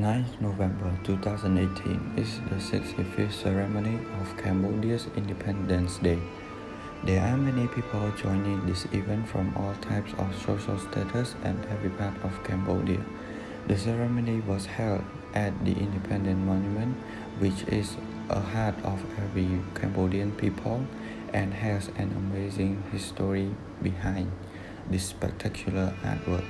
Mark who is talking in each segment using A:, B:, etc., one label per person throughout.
A: 9th November 2018 is the 65th ceremony of Cambodia's Independence Day. There are many people joining this event from all types of social status and every part of Cambodia. The ceremony was held at the Independence Monument, which is a heart of every Cambodian people and has an amazing history behind this spectacular artwork.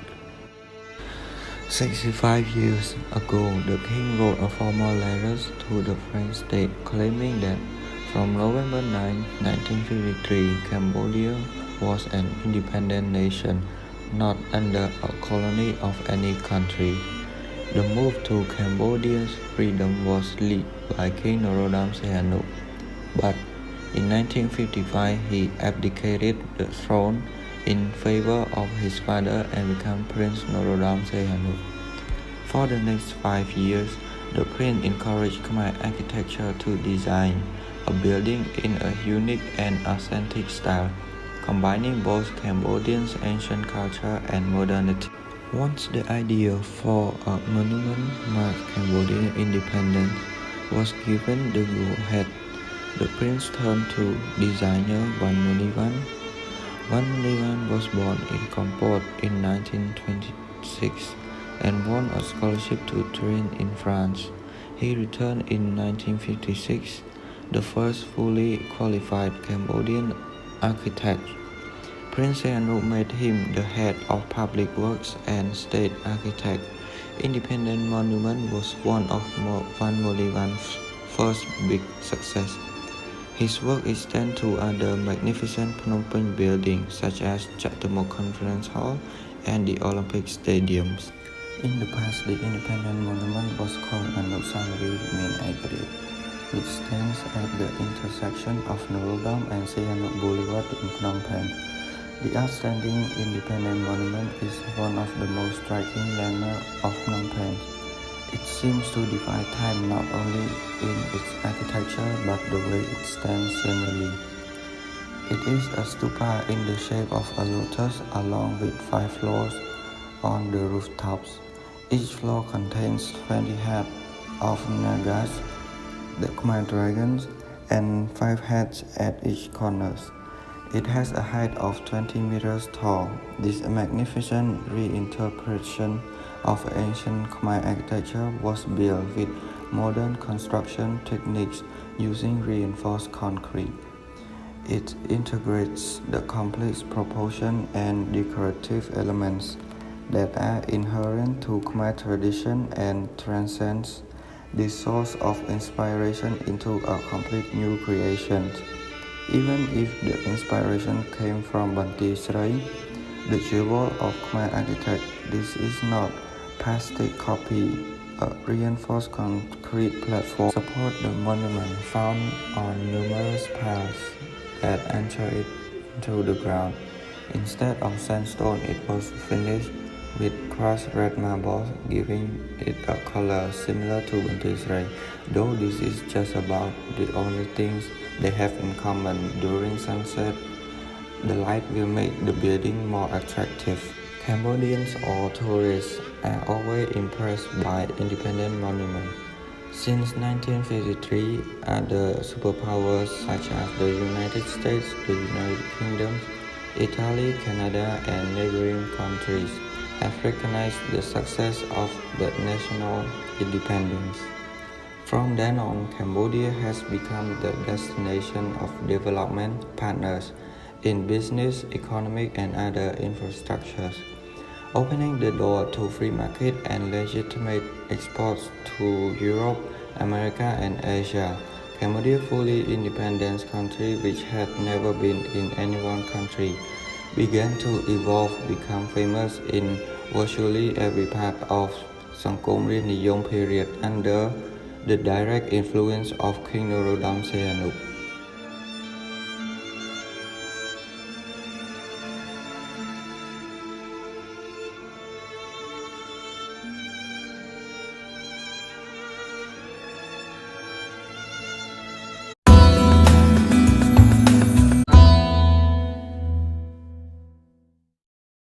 A: 65 years ago, the king wrote a formal letter to the French state claiming that from November 9, 1953, Cambodia was an independent nation, not under a colony of any country. The move to Cambodia's freedom was led by King Norodom Sihanouk, but in 1955 he abdicated the throne in favor of his father and became Prince Norodom Sihanouk. For the next 5 years, the prince encouraged Khmer architecture to design a building in a unique and authentic style, combining both Cambodians' ancient culture and modernity. Once the idea for a monument mark Cambodian independence was given the go-ahead, the prince turned to designer Van Munivan. Van Munivan was born in Kampot in 1926 and won a scholarship to train in France. He returned in 1956, the first fully qualified Cambodian architect. Prince Sihanouk made him the head of public works and state architect. Independent Monument was one of Van Munivan's first big success. His work extends to other magnificent Phnom Penh buildings such as Chattamo Conference Hall and the Olympic stadiums. In the past, the Independent Monument was called Anusari Main Agri, which stands at the intersection of Norodom and Sihanouk Boulevard in Phnom Penh. The outstanding Independent Monument is one of the most striking landmarks of Phnom Penh. It seems to defy time not only in its architecture but the way it stands similarly. It is a stupa in the shape of a lotus along with 5 floors on the rooftops. Each floor contains 20 heads of Nagas, the Khmer dragons, and 5 heads at each corner. It has a height of 20 meters tall. This magnificent reinterpretation of ancient Khmer architecture was built with modern construction techniques using reinforced concrete. It integrates the complex proportion and decorative elements that are inherent to Khmer tradition and transcends this source of inspiration into a complete new creation. Even if the inspiration came from Banti Srai, the jewel of Khmer architect, this is not plastic copy. A reinforced concrete platform supports the monument found on numerous paths that enter it into the ground. Instead of sandstone, it was finished with crushed red marble, giving it a color similar to Banti Srai. Though this is just about the only things they have in common, during sunset, the light will make the building more attractive. Cambodians or tourists are always impressed by Independent Monument. Since 1953, other superpowers such as the United States, the United Kingdom, Italy, Canada, and neighboring countries have recognized the success of the national independence. From then on, Cambodia has become the destination of development partners in business, economic, and other infrastructures, opening the door to free market and legitimate exports to Europe, America, and Asia. Cambodia, fully independent country which had never been in any one country, began to evolve, become famous in virtually every part of Sangkom Rin Niyom period under the direct influence of King Norodom Sihanouk.